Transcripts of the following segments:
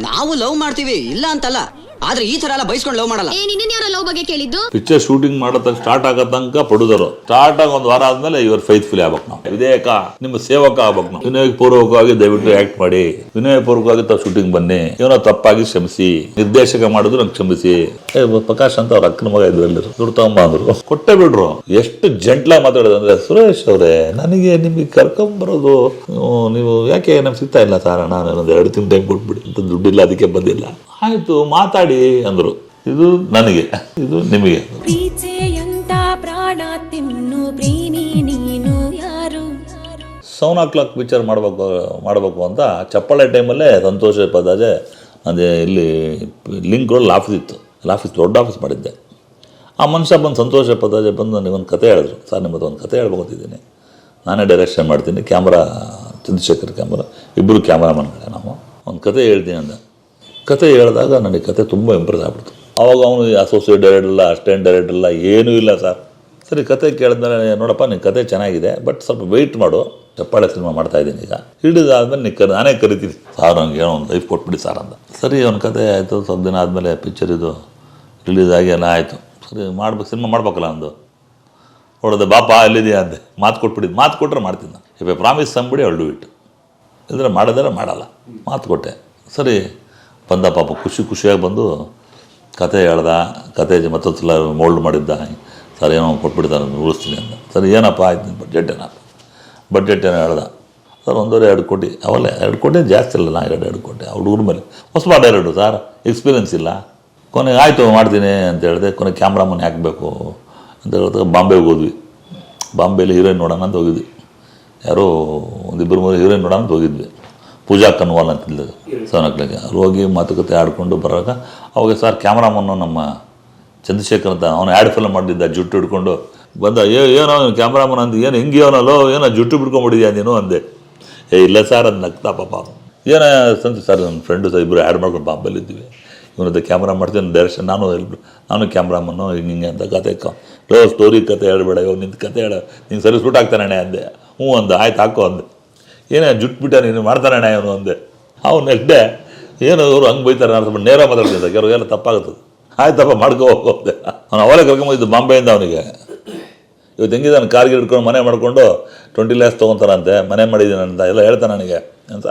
ನಾವು ಲವ್ ಮಾಡ್ತೀವಿ ಇಲ್ಲ ಅಂತಲ್ಲ, ಆದ್ರೆ ಈ ತರ ಎಲ್ಲ ಬೈಸ್ಕೊಂಡು ಲವ್ ಮಾಡಲ್ಲ. ಯಾರ ಲವ್ ಬಗ್ಗೆ ಕೇಳಿದ್ದು? ಪಿಕ್ಚರ್ ಶೂಟಿಂಗ್ ಮಾಡೋ ಸ್ಟಾರ್ಟ್ ಆಗೋ ತನಕ ಪ್ರೊಡ್ಯೂಸರು ಸ್ಟಾರ್ಟ್ ಆಗಿ ಒಂದು ವಾರ ಆದ್ಮೇಲೆ ಇವ್ರ ಫೈತ್ಫುಲ್ ಆಗ್ಬೇಕು. ನಾವು ವಿಧೇಯಕ ನಿಮ್ಮ ಸೇವಕ ಆಗ್ಬೇಕು. ನಾವು ವಿನಯ ಪೂರ್ವಕವಾಗಿ ದಯವಿಟ್ಟು ಆಕ್ಟ್ ಮಾಡಿ, ವಿನಯ ಪೂರ್ವಕವಾಗಿ ತಾವು ಶೂಟಿಂಗ್ ಬನ್ನಿ, ಏನೋ ತಪ್ಪಾಗಿ ಕ್ಷಮಿಸಿ, ನಿರ್ದೇಶಕ ಮಾಡಿದ್ರು ನಂಗೆ ಕ್ಷಮಿಸಿ. ಪ್ರಕಾಶ್ ಅಂತ ಅವ್ರ ಅಕ್ಕನ ಮಗ ಇದ್ರು, ಎಲ್ಲರೂ ದುಡ್ಡು ತಗೊಂಬ ಅಂದ್ರು, ಕೊಟ್ಟೆ ಬಿಡ್ರು. ಎಷ್ಟು ಜಂಟ್ಲಾಗಿ ಮಾತಾಡೋದಂದ್ರೆ, ಸುರೇಶ್ ಅವರೇ ನನಗೆ ನಿಮಗೆ ಕರ್ಕೊಂಬರೋದು ನೀವು ಯಾಕೆ ನಮ್ಗೆ ಸಿಗ್ತಾ ಇಲ್ಲ ಸರ್, ನಾನು ಒಂದು 2 ತಿಂಗಳು ಟೈಮ್ ಕೊಟ್ಬಿಡಿ ಅಂತ, ದುಡ್ಡಿಲ್ಲ ಅದಕ್ಕೆ ಬಂದಿಲ್ಲ. ಆಯ್ತು ಮಾತಾಡಿ ಅಂದ್ರು. ಇದು ನನಗೆ, ಇದು ನಿಮಗೆ. ಸೌನ್ ಕ್ಲಾಕ್ ಪಿಕ್ಚರ್ ಮಾಡಬೇಕು ಅಂತ ಚಪ್ಪಳೆ ಟೈಮಲ್ಲೇ ಸಂತೋಷ ಪದಾಜೆ ಅದೇ ಇಲ್ಲಿ ಲಿಂಕ್ ರೋಡ್ ಆಫೀಸ್ ದೊಡ್ಡ ಆಫೀಸ್ ಮಾಡಿದ್ದೆ. ಆ ಮನುಷ್ಯ ಬಂದು ಸಂತೋಷ ಪದಾಜೆ ಬಂದು ನನಗೊಂದು ಕತೆ ಹೇಳಿದ್ರು. ಸರ್ ನಿಮ್ಮದು ಒಂದು ಕತೆ ಹೇಳ್ಬೋದಿದ್ದೀನಿ, ನಾನೇ ಡೈರೆಕ್ಷನ್ ಮಾಡ್ತೀನಿ, ಕ್ಯಾಮ್ರಾ ಚಂದ್ರಶೇಖರ್ ಕ್ಯಾಮ್ರಾ, ಇಬ್ಬರು ಕ್ಯಾಮ್ರಾಮನ್ಗಳೇ, ನಾವು ಒಂದು ಕತೆ ಹೇಳ್ತೀನಿ ಅಂದ. ಕತೆ ಹೇಳಿದಾಗ ನನಗೆ ಕತೆ ತುಂಬ ಇಂಪ್ರೆಸ್ ಆಗ್ಬಿಡ್ತು. ಅವಾಗ ಅವನು ಅಸೋಸಿಯೇಟ್ ಡೈರೆಕ್ಟರ್ ಇಲ್ಲ, ಅಸಿಸ್ಟೆಂಟ್ ಡೈರೆಕ್ಟರ್ ಇಲ್ಲ, ಏನೂ ಇಲ್ಲ ಸರ್. ಸರಿ ಕತೆ ಕೇಳಿದ್ಮೇಲೆ, ನೋಡಪ್ಪ ನಿನ್ನ ಕತೆ ಚೆನ್ನಾಗಿದೆ, ಬಟ್ ಸ್ವಲ್ಪ ವೆಯ್ಟ್ ಮಾಡು, ಚಪ್ಪಾಳೆ ಸಿನಿಮಾ ಮಾಡ್ತಾಯಿದ್ದೀನಿ ಈಗ, ಹಿಡಿದಾದ್ಮೇಲೆ ನಾನೇ ಕರಿತೀನಿ ಸಾರ್, ನನಗೆ ಏನೋ ಒಂದು ಲೈಫ್ ಕೊಟ್ಬಿಡಿ ಸರ್ ಅಂತ. ಸರಿ ಅವ್ನ ಕತೆ ಆಯಿತು. ಸ್ವಲ್ಪ ದಿನ ಆದಮೇಲೆ ಪಿಕ್ಚರ್ ಇದು ರಿಲೀಸ್ ಆಗಿ ಎಲ್ಲ ಆಯಿತು. ಸರಿ ಸಿನಿಮಾ ಮಾಡ್ಬೇಕಲ್ಲ ಅಂದು ಹೊಡೆದೆ, ಬಾಪಾ ಎಲ್ಲಿದೆಯಾ ಅಂದೆ, ಮಾತು ಕೊಟ್ಬಿಟ್ಟಿದ್ದು. ಮಾತು ಕೊಟ್ಟರೆ ಮಾಡ್ತೀನಿ ನಾನು, ಇವಾಗ ಪ್ರಾಮಿಸ್ ಸಂಬಿಡಿ ಅವಳು ಬಿಟ್ಟು, ಇಲ್ಲದ್ರೆ ಮಾಡಿದ್ರೆ ಮಾಡಲ್ಲ, ಮಾತು ಕೊಟ್ಟೆ. ಸರಿ ಬಂದ ಪಾಪ, ಖುಷಿಯಾಗಿ ಬಂದು ಕತೆ ಹೇಳ್ದ. ಕತೆ ಮತ್ತೊಂದು ಸಲ ಮೋಲ್ಡ್ ಮಾಡಿದ್ದ. ಸರ್ ಏನೋ ಕೊಟ್ಬಿಡ್ತಾನೆ ಉಳಿಸ್ತೀನಿ ಅಂತ. ಸರಿ ಏನಪ್ಪ ಆಯ್ತು, ಬಡ್ಜೆಟ್ ಏನೋ ಹೇಳ್ದ. ಸರ್ 1.5-2 ಕೋಟಿ, ಅವಲ್ಲ 2 ಕೋಟಿ ಜಾಸ್ತಿ ಇಲ್ಲ, ನಾ 2 ಕೋಟಿ ಆ ಹುಡುಗರ ಮೇಲೆ. ಹೊಸಬ ಡೈರೆಕ್ಟು ಸರ್, ಎಕ್ಸ್ಪೀರಿಯನ್ಸ್ ಇಲ್ಲ. ಕೊನೆಗೆ ಆಯಿತು ಮಾಡ್ತೀನಿ ಅಂತ ಹೇಳಿದೆ. ಕೊನೆಗೆ ಕ್ಯಾಮ್ರಾಮನ್ ಹಾಕಬೇಕು ಅಂತ ಹೇಳಿದಾಗ ಬಾಂಬೆಗೆ ಹೋದ್ವಿ. ಬಾಂಬೆಯಲ್ಲಿ ಹೀರೋಯಿನ್ ನೋಡೋಣ ಅಂತ ಹೋಗಿದ್ವಿ. ಯಾರೋ 1-2-3 ಹೀರೋಯಿನ್ ನೋಡೋಣ ಅಂತ ಹೋಗಿದ್ವಿ. ಪೂಜಾ ಕನ್ವಾಲ್ ಅಂತಿದ್ದ ಸೋನಕ್ಲಿಗೆ. ಅವ್ರು ಹೋಗಿ ಮಾತುಕತೆ ಆಡ್ಕೊಂಡು ಬರೋವಾಗ ಅವಾಗ ಸರ್ ಕ್ಯಾಮ್ರಾಮನ್ನು ನಮ್ಮ ಚಂದ್ರಶೇಖರ್ ಅಂತ, ಅವನು ಆ್ಯಡ್ ಫಿಲ್ಮ್ ಮಾಡಿದ್ದ, ಜುಟ್ಟು ಹಿಡ್ಕೊಂಡು ಬಂದ. ಏನೋ ಕ್ಯಾಮ್ರಾಮನ್ ಅಂದು, ಏನು ಹಿಂಗೆಯವನಲ್ಲೋ, ಏನೋ ಜುಟ್ಟು ಬಿಡ್ಕೊಂಡ್ಬಿಟ್ಟಿದ್ಯಾ ನೀನು ಅಂದೆ. ಇಲ್ಲ ಸರ್ ಅದು ನಗ್ತಾ ಪಾಪ. ಏನೋ ಸರ್ ನನ್ನ ಫ್ರೆಂಡು ಸರ್ ಇಬ್ಬರು ಆ್ಯಡ್ ಮಾಡ್ಕೊಂಡು ಬಾಂಬೆಲ್ಲಿದ್ದೀವಿ, ಇವನದ್ದು ಕ್ಯಾಮ್ರಾ ಮಾಡ್ತೀನಿ, ಡೈರೆಕ್ಷನ್ ನಾನು ಕ್ಯಾಮ್ರಾಮನ್ನು ಹಿಂಗೆ ಅಂತ ಕತೆ ಸ್ಟೋರಿ ಕತೆ ಹೇಳ್ಬೇಡ, ಇವಾಗ ನಿಂದು ಕತೆ ಹೇಳ, ನಿಂಗೆ ಸರಿ ಸೂಟ್ ಆಗ್ತಾನೆ ಅಂದೆ. ಹ್ಞೂ ಅಂದೆ. ಆಯ್ತು ಹಾಕೋ ಅಂದೆ. ಏನೇ ಜುಟ್ಬಿಟ್ಟ ನೀನು ಮಾಡ್ತಾನೆ ಅವನು ಅಂದೆ. ಅವ್ನು ನೆಕ್ಸ್ಟ್ ಡೇ ಏನು ಇವರು ಹಂಗೆ ಬೈತಾರೆ ಅನ್ಸ್ಬಿಟ್ಟು ನೇರ ಮಾತಾಡ್ತಿದ್ದ, ಕೆಲವ್ರಿಗೆಲ್ಲ ತಪ್ಪಾಗುತ್ತದೆ. ಆಯ್ತಪ್ಪ ಮಾಡ್ಕೋ ಹೋಗೋದೆ. ಅವ್ನು ಅವಲೇ ಕರ್ಕೊಂಬಂದಿದ್ದು ಬಾಂಬೆಯಿಂದ. ಅವನಿಗೆ ಇವತ್ತು ಹೆಂಗಿದೆ, ನಾನು ಕಾರ್ಗೆ ಹಿಡ್ಕೊಂಡು ಮನೆ ಮಾಡಿಕೊಂಡು 20 lakhs ತೊಗೊತಾರಂತೆ, ಮನೆ ಮಾಡಿದ್ದೀನಿ ಅಂತ ಎಲ್ಲ ಹೇಳ್ತಾನೆ ನನಗೆ ಅಂತ.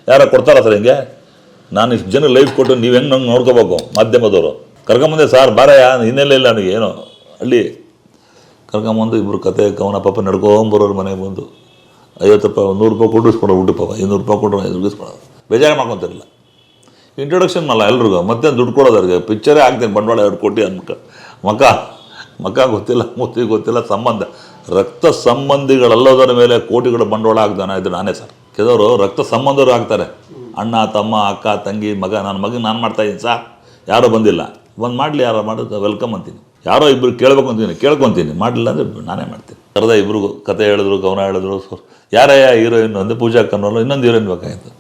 ಯಾರೋ ಕೊಡ್ತಾರ ಸರ್ ಹಿಂಗೆ? ನಾನು ಇಷ್ಟು ಜನ ಲೈಫ್ ಕೊಟ್ಟು ನೀವು ಹೆಂಗೆ ನಂಗೆ ನೋಡ್ಕೋಬೇಕು, ಮಾಧ್ಯಮದವರು ಕರ್ಕೊಂಬಂದೆ ಸರ್, ಬಾರಯ್ಯ ಹಿನ್ನೆಲೆ ಇಲ್ಲ ನನಗೆ ಏನೋ ಹಳ್ಳಿ. ಕರ್ಕೊಂಬಂದು ಇಬ್ಬರು ಕತೆ ಕವನ ಪಾಪ ನಡ್ಕೊಂಬರೋರು ಮನೆಗೆ ಬಂದು 50 ರೂಪಾಯಿ 100 ರೂಪಾಯಿ ಕೊಟ್ಟು ಇಸ್ಕೊಡೋ ಊಟ ಪಾಪ, 200 ರೂಪಾಯಿ ಕೊಟ್ಟರು 5 ಇಸ್ಕೊಳೋದು. ಬೇಜಾರು ಮಾಡ್ಕೊತಿರಲಿಲ್ಲ. ಇಂಟ್ರೊಡಕ್ಷನ್ ಅಲ್ಲ ಎಲ್ರಿಗೂ, ಮತ್ತೆ ದುಡ್ಡು ಕೊಡೋದು ಅವ್ರಿಗೆ. ಪಿಕ್ಚರೇ ಆಗ್ತೀನಿ ಬಂಡವಾಳ 2 ಕೋಟಿ ಅನ್ಕ ಮಕ್ಕ ಗೊತ್ತಿಲ್ಲ, ಮೂತಿ ಗೊತ್ತಿಲ್ಲ, ಸಂಬಂಧ ರಕ್ತ ಸಂಬಂಧಿಗಳಲ್ಲದರ ಮೇಲೆ ಕೋಟಿಗಳು ಬಂಡವಾಳ ಆಗ್ತಾನೆ ಇದು ನಾನೇ ಸರ್. ಕೆಲವರು ರಕ್ತ ಸಂಬಂಧರು ಆಗ್ತಾರೆ, ಅಣ್ಣ ತಮ್ಮ ಅಕ್ಕ ತಂಗಿ ಮಗ. ನನ್ನ ಮಗನ ನಾನು ಮಾಡ್ತಾಯಿದ್ದೀನಿ ಸರ್, ಯಾರೂ ಬಂದಿಲ್ಲ, ಬಂದು ಮಾಡಲಿ, ಯಾರೋ ಮಾಡೋದು ವೆಲ್ಕಮ್ ಅಂತೀನಿ. ಯಾರೋ ಇಬ್ಬರು ಕೇಳ್ಬೇಕು ಅಂತೀನಿ, ಕೇಳ್ಕೊತೀನಿ, ಮಾಡಲಿಲ್ಲ ಅಂದರೆ ನಾನೇ ಮಾಡ್ತೀನಿ. ಕರೆದ ಇಬ್ಬರು ಕತೆ ಹೇಳಿದ್ರು, ಕವನ ಹೇಳಿದ್ರು. ಯಾರಯ್ಯ ಹೀರೋಯಿನ್ ಅಂದರೆ ಪೂಜಾ ಕನ್ನೋಲ್ಲ, ಇನ್ನೊಂದು ಹೀರೋಯಿನ್ ಬೇಕಾಗಿತ್ತು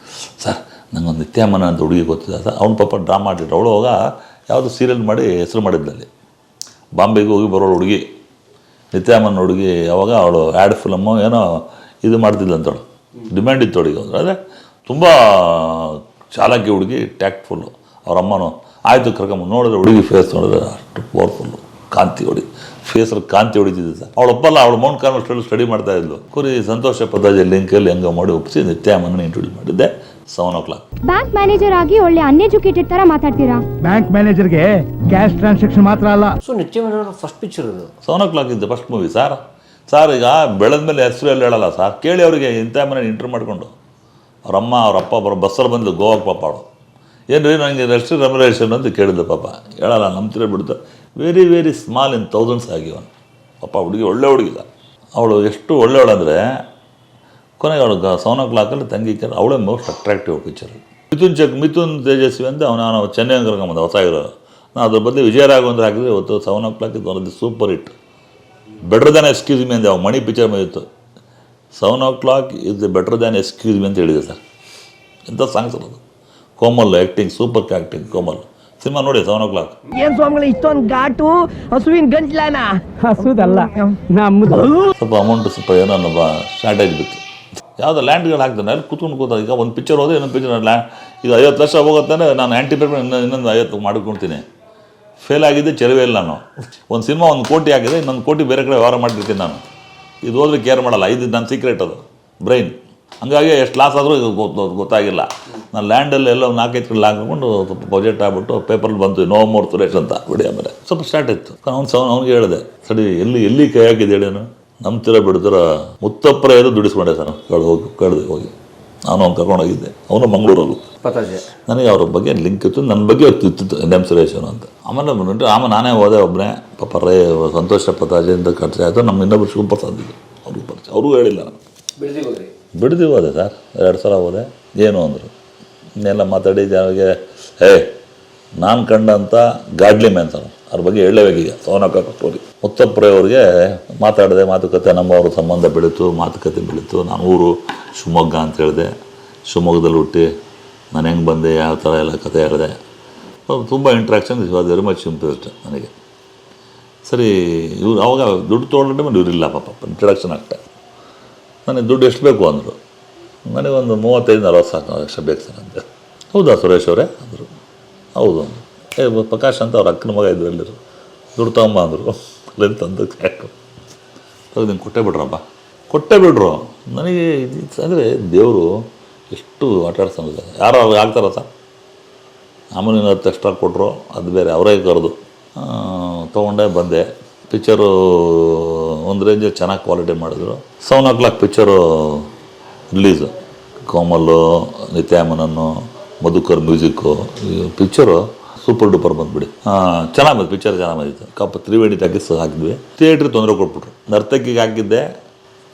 ಸರ್. ನಂಗೊಂದು ನಿತ್ಯಮ್ಮನ ಅಂತ ಹುಡುಗಿ ಗೊತ್ತಿದೆ ಸರ್, ಅವ್ನು ಪಾಪ ಡ್ರಾಮಾ ಮಾಡಿದ್ರು. ಅವಳು ಅವಾಗ ಯಾವುದು ಸೀರಿಯಲ್ ಮಾಡಿ ಹೆಸರು ಮಾಡಿದ್ದಲ್ಲಿ, ಬಾಂಬೆಗೆ ಹೋಗಿ ಬರೋಳು ಹುಡುಗಿ, ನಿತ್ಯಮ್ಮನ ಹುಡುಗಿ. ಅವಾಗ ಅವಳು ಆ್ಯಡ್ ಫಿಲಮ್ಮು ಏನೋ ಇದು ಮಾಡ್ತಿದ್ಲು ಅಂತವಳು, ಡಿಮ್ಯಾಂಡ್ ಇತ್ತು ಹುಡುಗಿ. ಅಂದರೆ ತುಂಬ ಚಾಲಾಕಿ ಹುಡುಗಿ, ಟ್ಯಾಕ್ಟ್ಫುಲ್ಲು. ಅವ್ರ ಅಮ್ಮನೂ ಆಯಿತು ಕರ್ಕೊಂಬ. ನೋಡಿದ್ರೆ ಹುಡುಗಿ ಫೇಸ್ ನೋಡಿದ್ರೆ ಅಷ್ಟು ಪವರ್ಫುಲ್ಲು, ಕಾಂತಿ ಹೊಡಿ, ಫೇಸಲ್ಲಿ ಕಾಂತಿ ಹೊಡಿತಿದ್ದೆ ಸರ್. ಅವಳೊಪ್ಪಲ್ಲ, ಅವಳು ಮೌಂಟ್ ಕಾರ್ಮೆಲ್ ಸ್ಟಡಿ ಮಾಡ್ತಾ ಇದ್ಲು. ಕುರಿ ಸಂತೋಷ ಪದಾಜೆ ಲಿಂಕಲ್ಲಿ ಹೆಂಗೆ ಮಾಡಿ ಒಪ್ಪಿಸಿ ನಿತ್ಯಮ್ಮನ ಇಂಟ್ರೊಡ್ಯೂಸ್ ಮಾಡಿದ್ದೆ 7 o'clock. ಬ್ಯಾಂಕ್ ಮ್ಯಾನೇಜರ್ ಆಗಿ ಒಳ್ಳೆ ಅನ್ಎಜುಕೇಟೆಡ್ ತರ ಮಾತಾಡ್ತೀರಾ. ಬ್ಯಾಂಕ್ ಮ್ಯಾನೇಜರ್ಗೆ ಕ್ಯಾಶ್ ಟ್ರಾನ್ಸಾಕ್ಷನ್ ಮಾತ್ರ ಅಲ್ಲ. ಸೊ ನಿತ್ಯಮ್ಮನ ಫಸ್ಟ್ ಪಿಕ್ಚರ್ ಇದು 7 o'clock ಇದ್ದೆ ಫಸ್ಟ್ ಮೂವಿ ಸರ್. ಈಗ ಬೆಳೆದ ಮೇಲೆ ಹೆಸರು ಎಲ್ಲ ಹೇಳಲ್ಲ ಸರ್, ಕೇಳಿ ಅವರಿಗೆ ಇಂಥ ಮನೆ ಇಂಟ್ರ್ ಮಾಡಿಕೊಂಡು. ಅವರಮ್ಮ ಅವರಪ್ಪ ಬರೋ ಬಸ್ಸಲ್ಲಿ ಬಂದು ಗೋವಾಕ್ಕೆ ಪಾಪ ಅವಳು. ಏನು ರೀ ನನಗೆ ಎಷ್ಟು ರೆಮ್ಯುನರೇಷನ್ ಅಂತ ಕೇಳಿದ್ದೆ ಪಾಪ. ಹೇಳಲ್ಲ, ನಂಬ್ತಿರೇ ಬಿಡ್ತು. Very very small in thousands ಆಗಿವನು ಪಾಪ. ಹುಡುಗಿ ಒಳ್ಳೆ ಹುಡುಗಿದ ಅವಳು. ಎಷ್ಟು ಒಳ್ಳೆಯವಳಂದರೆ ಕೊನೆಗೆ ಅವಳು 7 o'clock ತಂಗಿ ಕೇಳಿ ಅವಳೇ most attractive picture. Mithun Tejaswi ಅಂತ ಅವನು ಚೆನ್ನೈ ಕರ್ಕೊಂಬಂದ ಹೊಸ ಇರೋ. ನಾನು ಅದ್ರ ಬದಲು ವಿಜಯರಾಘವೇಂದ್ರ ಹಾಕಿದ್ರೆ ಇವತ್ತು 7 o'clock ಒಂದು super hit. Better than excuse me ಅಂದೆ. ಮಣಿ ಪಿಕ್ಚರ್ ಬಂದಿತ್ತು. 7 o'clock is better than excuse me ಅಂತ ಹೇಳಿದೆ ಸರ್. ಎಂಥ ಸಾಂಗ್ಸ್ ಅದು. Komal acting, super acting Komal. Cinema ನೋಡಿ 7 o'clock. ಏನ್ ಸ್ವಾಮಿಗಳು ಇಷ್ಟೊಂದು ಘಾಟು ಹಸುವಿನ ಗಂಟ್ಲಾನ? ಹಸುದಲ್ಲ, ಸ್ವಲ್ಪ ಅಮೌಂಟ್ ಸ್ವಲ್ಪ ಏನೋ ಶಾರ್ಟೇಜ್ ಬಿತ್ತು. ಯಾವುದೋ ಲ್ಯಾಂಡ್ಗಳು ಹಾಕ್ತಾನೆ ಅಲ್ಲಿ ಕೂತ್ಕೊಂಡು ಈಗ ಒಂದು ಪಿಕ್ಚರ್ ಹೋದ್ರೆ ಇನ್ನೊಂದು ಪಿಕ್ಚರ್ ಈಗ 50 ಲಕ್ಷ ಹೋಗುತ್ತಾನೆ, ನಾನು ಆ್ಯಂಟಿಪೇಪರ್ ಇನ್ನೊಂದು 50 ಮಾಡ್ಕೊಳ್ತೀನಿ. ಫೇಲ್ ಆಗಿದ್ದೆ ಚೆಲುವೆ ಇಲ್ಲ. ನಾನು ಒಂದು ಸಿನಿಮಾ 1 ಕೋಟಿ ಆಗಿದೆ, ಇನ್ನೊಂದು ಕೋಟಿ ಬೇರೆ ಕಡೆ ವ್ಯವಹಾರ ಮಾಡಿರ್ತೀನಿ ನಾನು. ಇದು ಹೋದ್ರೆ ಕೇರ್ ಮಾಡಲ್ಲ, ಇದು ನನ್ನ ಸೀಕ್ರೆಟ್, ಅದು ಬ್ರೈನ್. ಹಂಗಾಗಿ ಎಷ್ಟು ಲಾಸ್ ಆದರೂ ಗೊತ್ತಾಗಿಲ್ಲ. ನಾನು ಲ್ಯಾಂಡಲ್ಲಿ ಎಲ್ಲ 4-5 ಕಡೆ ಹಾಕೊಂಡು ಸ್ವಲ್ಪ ಬಜೆಟ್ ಆಗ್ಬಿಟ್ಟು ಪೇಪರಲ್ಲಿ ಬಂತು ನೋ ಮೋರ್ ಸುರೇಶ್ ಅಂತ ಬಿಡಿ. ಆಮೇಲೆ ಸ್ವಲ್ಪ ಸ್ಟಾರ್ಟ್ ಇತ್ತು. ಅವ್ನಿಗೆ ಹೇಳಿದೆ, ಸರಿ ಎಲ್ಲಿ ಕೈ ಹಾಕಿದ್ದು ಹೇಳೇನು, ನಂಬ್ತಿರೋ ಬಿಡ್ತಿರೋ ಮುತ್ತಪ್ಪರ ಏನು ದುಡಿಸ್ಕೊಂಡೆ ಸರ್. ಕಳೆದು ಹೋಗಿ ನಾನು ಅವ್ನು ಕರ್ಕೊಂಡೋಗಿದ್ದೆ. ಅವನು ಮಂಗಳೂರಲ್ಲೂ. ನನಗೆ ಅವ್ರ ಬಗ್ಗೆ ಲಿಂಕ್ ಇತ್ತು, ನನ್ನ ಬಗ್ಗೆ ಇತ್ತು NM ಸುರೇಶ್ ಅಂತ. ಆಮೇಲೆ ನಾನೇ ಹೋದೆ ಒಬ್ಬನೇ. ಪಾಪ ಸಂತೋಷ ಪತಾಜೆಯಿಂದ ಖರ್ಚು ಆಯಿತು. ನಮ್ಮ ಇನ್ನೊಬ್ಬರು ಶಿವಪ್ರಸಾದ್ ಇದ್ದರು, ಅವ್ರಿಗೂ ಪರಿಚಯ. ಅವ್ರಿಗೂ ಹೇಳಿಲ್ಲ ನಾನು. ಬಿಡ್ದಿ ಹೋದೆ ಸರ್, 2 ಸಲ ಹೋದೆ. ಏನು ಅಂದರು, ಇನ್ನೆಲ್ಲ ಮಾತಾಡಿ ಜಾಗೆ ನಾನು ಕಂಡಂಥ ಗಾಡ್ಲಿ ಮ್ಯಾನ್ ಸರ್, ಅವ್ರ ಬಗ್ಗೆ ಹೇಳಲೇಬೇಕೀಗ. ಸೋನಕ ಸ್ಟೋರಿ ಮುತ್ತಪ್ಪರೆ ಅವ್ರಿಗೆ ಮಾತಾಡಿದೆ, ಮಾತುಕತೆ ನಮ್ಮವ್ರ ಸಂಬಂಧ ಬೆಳೀತು, ಮಾತುಕತೆ ಬೆಳೀತು. ನಾನು ಊರು ಶಿವಮೊಗ್ಗ ಅಂತ ಹೇಳಿದೆ, ಶಿವಮೊಗ್ಗದಲ್ಲಿ ಹುಟ್ಟಿ ನಾನು ಹೆಂಗೆ ಬಂದೆ, ಯಾವ ಥರ ಎಲ್ಲ ಕತೆ ಹೇಳಿದೆ. ತುಂಬ interaction is was very much impressed ನನಗೆ. ಸರಿ, ಇವ್ರು ಅವಾಗ ದುಡ್ಡು ತೊಗೊಂಡ್ರೆ ಮೇಲೆ ಇವರಿಲ್ಲ ಪಾಪ, ಇಂಟ್ರಡಕ್ಷನ್ ಆಗ್ತಾ. ನನಗೆ ದುಡ್ಡು ಎಷ್ಟು ಬೇಕು ಅಂದರು. ನನಗೊಂದು 35-40 ಲಕ್ಷ ಬೇಕು ಸರ್ ಅಂತೆ. ಹೌದಾ ಸುರೇಶ್ ಅವರೇ ಅಂದರು. ಹೌದು ಅಂದರು. ಪ್ರಕಾಶ್ ಅಂತ ಅವ್ರ ಅಕ್ಕನ ಮಗ ಇದ್ರು, ಎಲ್ಲರು ದುಡ್ಡು ತಗೊಂಬ ಅಂದರು. ಅಲ್ಲಿಂದ ತಂದು ಯಾಕೆ ನಿಂಗೆ ಕೊಟ್ಟೇ ಬಿಡ್ರು. ನನಗೆ ಅಂದರೆ ದೇವರು ಎಷ್ಟು ಆಟಾಡ್ಸಂದ್ರೆ ಯಾರೋ ಅವ್ರು ಆಗ್ತಾರ ಸರ್. ಆಮೇಲೆ 10 ಎಕ್ಸ್ಟ್ರಾ ಕೊಟ್ಟರು, ಅದು ಬೇರೆ, ಅವರೇ ಕರೆದು ತೊಗೊಂಡೆ ಬಂದೆ. ಪಿಕ್ಚರು ಒಂದು ರೇಂಜಲ್ಲಿ ಚೆನ್ನಾಗಿ ಕ್ವಾಲಿಟಿ ಮಾಡಿದ್ರು. 7 o'clock ಪಿಕ್ಚರು ರಿಲೀಸು. ಕೋಮಲ್ಲು, ನಿತ್ಯಾಮನನ್ನು, ಮಧುಕರ್ ಮ್ಯೂಸಿಕ್ಕು. ಈ ಪಿಕ್ಚರು ಸೂಪರ್ ಡೂಪರ್ ಬಂದುಬಿಡಿ. ಚೆನ್ನಾಗಿ ಬಂದು ಪಿಕ್ಚರ್ ಚೆನ್ನಾಗಿ ಬಂದಿತ್ತು. ಕಪ್ಪ ತ್ರಿವೇಣಿ ತೆಗೆಸಿ ಹಾಕಿದ್ವಿ. ಥಿಯೇಟ್ರಿಗೆ ತೊಂದರೆ ಕೊಟ್ಬಿಟ್ರು. ನರ್ತಕಿಗೆ ಹಾಕಿದ್ದೆ,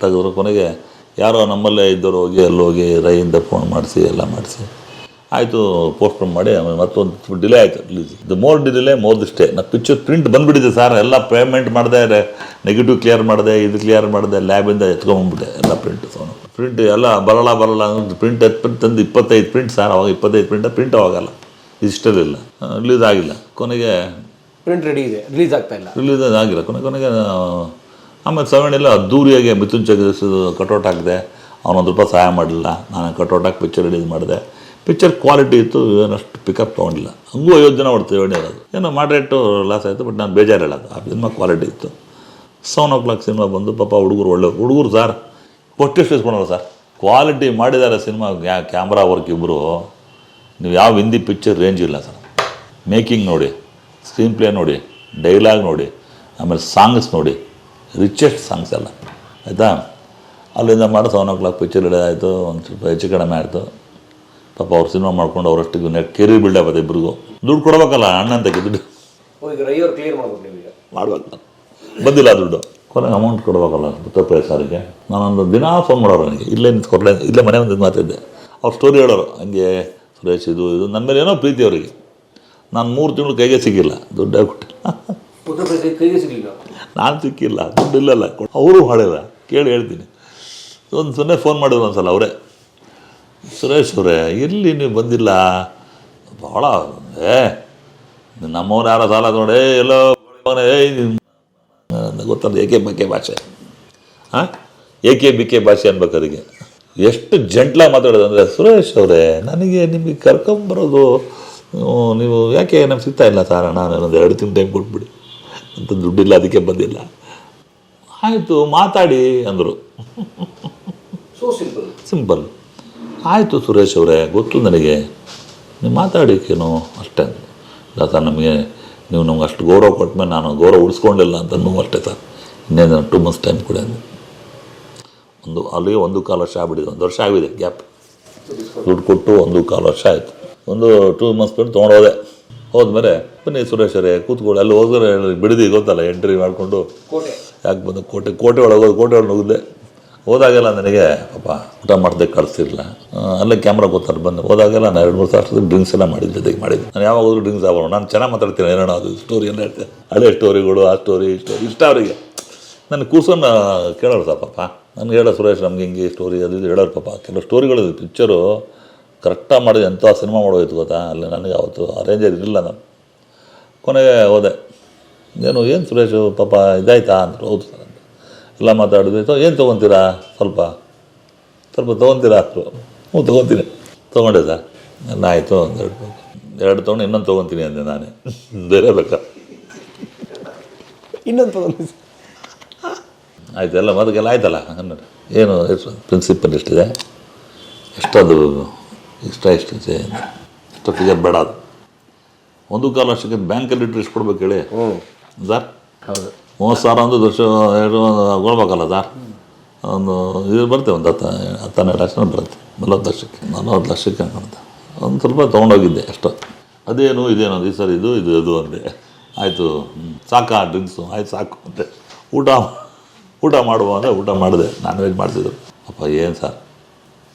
ತೆಗೆದ್ರು. ಕೊನೆಗೆ ಯಾರೋ ನಮ್ಮಲ್ಲೇ ಇದ್ದವರು ಹೋಗಿ ಹೋಗಿ ರೈಯಿಂದ ಫೋನ್ ಮಾಡಿಸಿ ಎಲ್ಲ ಮಾಡಿಸಿ ಆಯಿತು, ಪೋಸ್ಟ್ಪೋನ್ ಮಾಡಿ. ಆಮೇಲೆ ಮತ್ತೊಂದು ಡಿಲೇ ಆಯಿತು release. The more delay more the stay. ನಾನು ಪಿಕ್ಚರ್ ಪ್ರಿಂಟ್ ಬಂದುಬಿಟ್ಟಿದೆ ಸರ್, ಎಲ್ಲ ಪೇಮೆಂಟ್ ಮಾಡಿದೆ, ನೆಗೆಟಿವ್ ಕ್ಲಿಯರ್ ಮಾಡಿದೆ, ಇದು ಕ್ಲಿಯರ್ ಮಾಡಿದೆ, ಲ್ಯಾಬಿಂದ ಎತ್ಕೊಂಡ್ಬಿಟ್ಟೆ ಎಲ್ಲ ಪ್ರಿಂಟ್ ಎಲ್ಲ ಬರಲ್ಲ ಪ್ರಿಂಟ್ ತಂದು 25 ಪ್ರಿಂಟ್ ಸರ್. ಅವಾಗ 25 ಪ್ರಿಂಟ್ ಅವಾಗಲ್ಲ, ಡಿಜಿಟಲ್ ರಿಲೀಸ್ ಆಗಿಲ್ಲ. ಕೊನೆಗೆ ಪ್ರಿಂಟ್ ರೆಡಿ ಇದೆ, ರಿಲೀಸ್ ಆಗಿಲ್ಲ. ಕೊನೆಗೆ ಆಮೇಲೆ 7 ಎಲ್ಲ ಅದ್ದೂರಿಯಾಗಿ ಮಿಥುನ್ ಚಂದ್ರಸಿದು ಕಟೌಟ್ ಹಾಕಿದೆ. ಅವನೊಂದು ರೂಪಾಯಿ ಸಹಾಯ ಮಾಡಲಿಲ್ಲ. ನಾನು ಕಟೌಟ್ ಹಾಕಿ ಪಿಕ್ಚರ್ ರಿಲೀಸ್ ಮಾಡಿದೆ. ಪಿಕ್ಚರ್ ಕ್ವಾಲಿಟಿ ಇತ್ತು, ಏನಷ್ಟು ಪಿಕಪ್ ತೊಗೊಂಡಿಲ್ಲ. ಹಂಗೂ 50 ಜನ ಹೊಡ್ತೀವಿ ಹೇಳೋದು. ಏನೋ ಮಾಡ್ರೇಟು ಲಾಸ್ ಆಯಿತು, ಬಟ್ ನಾನು ಬೇಜಾರು ಹೇಳೋದು. ಆ ಸಿನಿಮಾ ಕ್ವಾಲಿಟಿ ಇತ್ತು. 7 o'clock ಸಿನಿಮಾ ಬಂದು ಪಾಪ ಒಳ್ಳೆ ಹುಡುಗರು ಸರ್, ಕೊಟ್ಟೆಷ್ಟು ಇಸ್ಕೊಳಲ್ಲ ಸರ್. ಕ್ವಾಲಿಟಿ ಮಾಡಿದ್ದಾರೆ ಸಿನಿಮಾ. ಕ್ಯಾಮ್ರಾ ವರ್ಕ್ ಇಬ್ಬರು. ನೀವು ಯಾವ ಹಿಂದಿ ಪಿಕ್ಚರ್ ರೇಂಜ್ ಇಲ್ಲ ಸರ್. ಮೇಕಿಂಗ್ ನೋಡಿ, ಸ್ಕ್ರೀನ್ ಪ್ಲೇ ನೋಡಿ, ಡೈಲಾಗ್ ನೋಡಿ, ಆಮೇಲೆ ಸಾಂಗ್ಸ್ ನೋಡಿ, ರಿಚೆಸ್ಟ್ ಸಾಂಗ್ಸ್ ಎಲ್ಲ ಆಯಿತಾ. ಅಲ್ಲಿಂದ ಮಾಡಿ 7 o'clock ಪಿಕ್ಚರ್ ಆಯಿತು. ಒಂದು ಸ್ವಲ್ಪ ಹೆಚ್ಚು ಕಡಿಮೆ ಆಯಿತು. ಪಾಪ ಅವ್ರು ಸಿನಿಮಾ ಮಾಡ್ಕೊಂಡು ಅವರಷ್ಟಿಗೂ ಕೆರಿಯರ್ ಬಿಲ್ಡ್ ಆಗುತ್ತೆ. ಇಬ್ಬರಿಗೂ ದುಡ್ಡು ಕೊಡ್ಬೇಕಲ್ಲ, ಅಣ್ಣಂತಕ್ಕೆ ದುಡ್ಡು ಮಾಡ್ಬೇಕು. ಬಂದಿಲ್ಲ ದುಡ್ಡು. ಕೊನೆಗೆ ಅಮೌಂಟ್ ಕೊಡ್ಬೇಕಲ್ಲ ಮುತ್ತಪ್ಪಯ್ಯ ಸಾರಿಗೆ. ನಾನೊಂದು ದಿನ ಫೋನ್ ಮಾಡೋರು ನನಗೆ, ಇಲ್ಲೇ ನಿಂತ್ಕೊಡ್ಲೇ, ಇಲ್ಲೇ ಮನೆ ಒಂದು ಮಾತಿದ್ದೆ. ಅವ್ರು ಸ್ಟೋರಿ ಹೇಳೋರು, ಹಂಗೆ ಸುರೇಶ್ ಇದು ನನ್ನ ಮೇಲೆ ಏನೋ ಪ್ರೀತಿ ಅವರಿಗೆ. ನಾನು 3 ತಿಂಗಳು ಕೈಗೆ ಸಿಕ್ಕಿಲ್ಲ, ದುಡ್ಡೇ ಕೊಟ್ಟಿಲ್ಲ. ನಾನು ಸಿಕ್ಕಿಲ್ಲ, ದುಡ್ಡು ಇಲ್ಲಲ್ಲ. ಅವರು ಮಾಡಿಲ್ಲ, ಕೇಳಿ ಹೇಳ್ತೀನಿ. ಒಂದು 0 ಫೋನ್ ಮಾಡಿದ್ರು ಒಂದು ಸಲ ಅವರೇ, ಸುರೇಶ್ ಅವರೇ ಎಲ್ಲಿ ನೀವು ಬಂದಿಲ್ಲ, ಭಾಳ ನಮ್ಮವ್ರು ಯಾರೋ ಸಾಲ ನೋಡಿ ಎಲ್ಲೋ ಗೊತ್ತಲ್ಲ. AKBK ಭಾಷೆ, AKBK ಭಾಷೆ ಅನ್ಬೇಕಾರಿಗೆ ಎಷ್ಟು ಜಂಟ್ಲಾಗಿ ಮಾತಾಡೋದು ಅಂದರೆ, ಸುರೇಶ್ ಅವರೇ ನನಗೆ ನಿಮಗೆ ಕರ್ಕೊಂಬರೋದು ನೀವು ಯಾಕೆ ನಮ್ಗೆ ಸಿಗ್ತಾ ಇಲ್ಲ ಸರ್, ನಾನು ಒಂದು 2 ತಿಂಗಳು ಟೈಮ್ ಕೊಟ್ಬಿಡಿ ಅಂತ. ದುಡ್ಡಿಲ್ಲ, ಅದಕ್ಕೆ ಬಂದಿಲ್ಲ. ಆಯಿತು ಮಾತಾಡಿ ಅಂದರು. ಸಿಂಪಲ್. ಆಯಿತು ಸುರೇಶ್ ಅವರೇ, ಗೊತ್ತು ನನಗೆ, ನೀವು ಮಾತಾಡಿಕೇನು ಅಷ್ಟೇ ಅಂದರು. ಇಲ್ಲ ಸರ್, ನೀವು ನಮ್ಗೆ ಅಷ್ಟು ಗೌರವ ಕೊಟ್ಟಮೇಲೆ ನಾನು ಗೌರವ ಉಳಿಸ್ಕೊಂಡಿಲ್ಲ ಅಂತ ಅಷ್ಟೇ ಸರ್. ಇನ್ನೇನು 2 months ಟೈಮ್ ಕೊಡಿ ಅಂದು. ಅಲ್ಲಿಗೆ 1.25 ವರ್ಷ ಆಗ್ಬಿಟ್ಟಿದೆ. 1 ವರ್ಷ ಆಗಿದೆ ಗ್ಯಾಪ್. ದುಡ್ಡು ಕೊಟ್ಟು 1.25 ವರ್ಷ ಆಯಿತು. 2 months ಬಿಟ್ಟು ತೊಗೊಂಡೋದೆ. ಹೋದ್ಮೇಲೆ ಬನ್ನಿ ಸುರೇಶ್ ಅವರೇ ಕೂತ್ಕೊಳ್ಳಿ. ಅಲ್ಲಿ ಹೋದ್ರೆ ಬಿಡದಿ ಗೊತ್ತಲ್ಲ, ಎಂಟ್ರಿ ಮಾಡಿಕೊಂಡು ಯಾಕೆ ಬಂದು ಕೋಟೆ ಒಳಗೆ ಹೋಗಿದ್ದೆ. ಹೋದಾಗೆಲ್ಲ ನನಗೆ ಪಾಪ ಊಟ ಮಾಡಿದೆ ಕಳಿಸ್ತಿರಲಿಲ್ಲ. ಅಲ್ಲೇ ಕ್ಯಾಮ್ರಾ ಗೊತ್ತಾರೆ ಬಂದು ಹೋದಾಗೆಲ್ಲ ನಾನು 2-3 ವರ್ಷದ ಡ್ರಿಂಕ್ಸ್ ಎಲ್ಲ ಮಾಡಿದ್ದೆ, ಜೊತೆಗೆ ಮಾಡಿದ್ದೆ. ನಾನು ಯಾವಾಗ ಹೋದ್ರು ಡ್ರಿಂಕ್ಸ್ ಆಗೋಣ. ನಾನು ಚೆನ್ನಾಗಿ ಮಾತಾಡ್ತೀನಿ, ಏನೋ ಅದು ಸ್ಟೋರಿ ಎಲ್ಲ ಹೇಳ್ತೇನೆ, ಹಳೆ ಸ್ಟೋರಿಗಳು, ಆ ಸ್ಟೋರಿ ಇಷ್ಟ ಅವರಿಗೆ. ನನ್ನ ಕೂರ್ಸನ್ನು ಕೇಳೋರು ಸರ್ ಪಾಪ. ನನಗೆ ಹೇಳೋ ಸುರೇಶ್ ನಮ್ಗೆ ಹಿಂಗೆ ಸ್ಟೋರಿ ಅದು ಇದು ಹೇಳೋರು ಪಾಪ. ಕೆಲವು ಸ್ಟೋರಿಗಳು ಪಿಕ್ಚರು ಕರೆಕ್ಟಾಗಿ ಮಾಡಿದೆ, ಎಂಥ ಸಿನಿಮಾ ಮಾಡೋಯ್ತು ಗೊತ್ತಾ. ಅಲ್ಲಿ ನನಗೆ ಅವತ್ತು ಅರೇಂಜರ್ ಇರಲಿಲ್ಲ. ನಾನು ಕೊನೆಗೆ ಹೋದೆ. ಏನು ಸುರೇಶ್ ಪಾಪ ಇದಾಯ್ತಾ ಅಂದರು. ಹೌದು ಸರ್ ಅಂತ ಎಲ್ಲ ಮಾತಾಡಿದ್ವಿ. ಏನು ತೊಗೊತೀರಾ ಸ್ವಲ್ಪ ಸ್ವಲ್ಪ ತೊಗೊತೀರಾ ಅಂದರು. ಹ್ಞೂ ತೊಗೊತೀನಿ. ತೊಗೊಂಡೆ ಸರ್. ಎಲ್ಲ ಆಯಿತು. ಎರಡು ತೊಗೊಂಡು ಇನ್ನೊಂದು ತೊಗೊತೀನಿ ಅಂದೆ ನಾನೇ. ಬೇರೆ ಬೇಕಾ? ಇನ್ನೊಂದು ತೊಗೊಂಡು ಆಯಿತು, ಎಲ್ಲ ಮದಕ್ಕೆಲ್ಲ ಆಯ್ತಲ್ಲ. ಅನ್ನೋದು ಏನು ಎಷ್ಟು ಪ್ರಿನ್ಸಿಪಲ್ ಎಷ್ಟಿದೆ, ಎಷ್ಟದು ಇಷ್ಟ ಎಷ್ಟಿದೆ, ಎಷ್ಟು ಫಿಗರ್ ಬೇಡ. ಅದು 1.25 ಲಕ್ಷಕ್ಕೆ ಬ್ಯಾಂಕಲ್ಲಿ ಇಟ್ಟರೆ ಎಷ್ಟು ಕೊಡ್ಬೇಕು ಹೇಳಿ ಸರ್? ಹೌದು, 30,000 ಒಂದು ವರ್ಷ ಕೊಡ್ಬೇಕಲ್ಲ ಸರ್. ಒಂದು ಇದು ಬರುತ್ತೆ, ಒಂದು 10-12 ಲಕ್ಷ ಬರುತ್ತೆ. 40 ಲಕ್ಷಕ್ಕೆ 40 ಲಕ್ಷಕ್ಕೆ ಅನ್ಕೊಳುತ್ತೆ. ಒಂದು ಸ್ವಲ್ಪ ತೊಗೊಂಡೋಗಿದ್ದೆ ಅಷ್ಟು. ಅದೇನು ಇದೇನು ಅಂದು ಸರ್, ಇದು ಇದು ಅದು ಅಂದೆ. ಆಯಿತು, ಸಾಕಾ ಡ್ರಿಂಕ್ಸು? ಆಯ್ತು ಸಾಕು ಅಂತೆ. ಊಟ ಮಾಡುವ ಅಂದರೆ ಊಟ ಮಾಡಿದೆ. ನಾನ್ ವೆಜ್ ಮಾಡಿಸಿದ್ರು. ಅಪ್ಪ ಏನು ಸರ್,